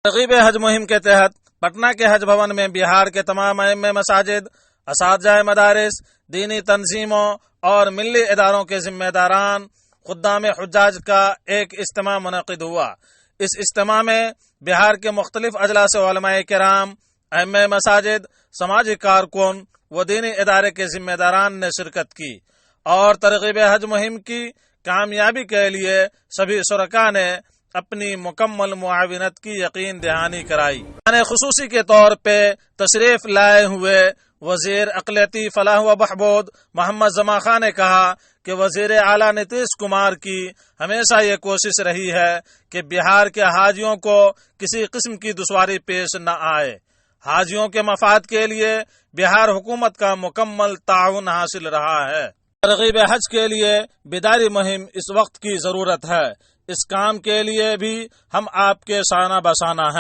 ترغیب حج مہم کے تحت پٹنہ کے حج بھون میں بہار کے تمام ائمہ مساجد، اساتذہ مدارس، دینی تنظیموں اور ملی اداروں کے ذمہ داران، خدام حجاج کا ایک اجتماع منعقد ہوا۔ اس اجتماع میں بہار کے مختلف اضلاع سے علماء کرام، ائمہ مساجد، سماجی کارکن و دینی ادارے کے ذمہ داران نے شرکت کی اور ترغیب حج مہم کی کامیابی کے لیے سبھی شرکاء نے اپنی مکمل معاونت کی یقین دہانی کرائی۔ خصوصی کے طور پہ تشریف لائے ہوئے وزیر اقلیتی فلاح و بہبود محمد زمان خان نے کہا کہ وزیر اعلیٰ نتیش کمار کی ہمیشہ یہ کوشش رہی ہے کہ بہار کے حاجیوں کو کسی قسم کی دشواری پیش نہ آئے۔ حاجیوں کے مفاد کے لیے بہار حکومت کا مکمل تعاون حاصل رہا ہے۔ ترغیب حج کے لیے بیداری مہم اس وقت کی ضرورت ہے۔ اس کام کے لیے بھی ہم آپ کے شانہ بشانہ ہیں۔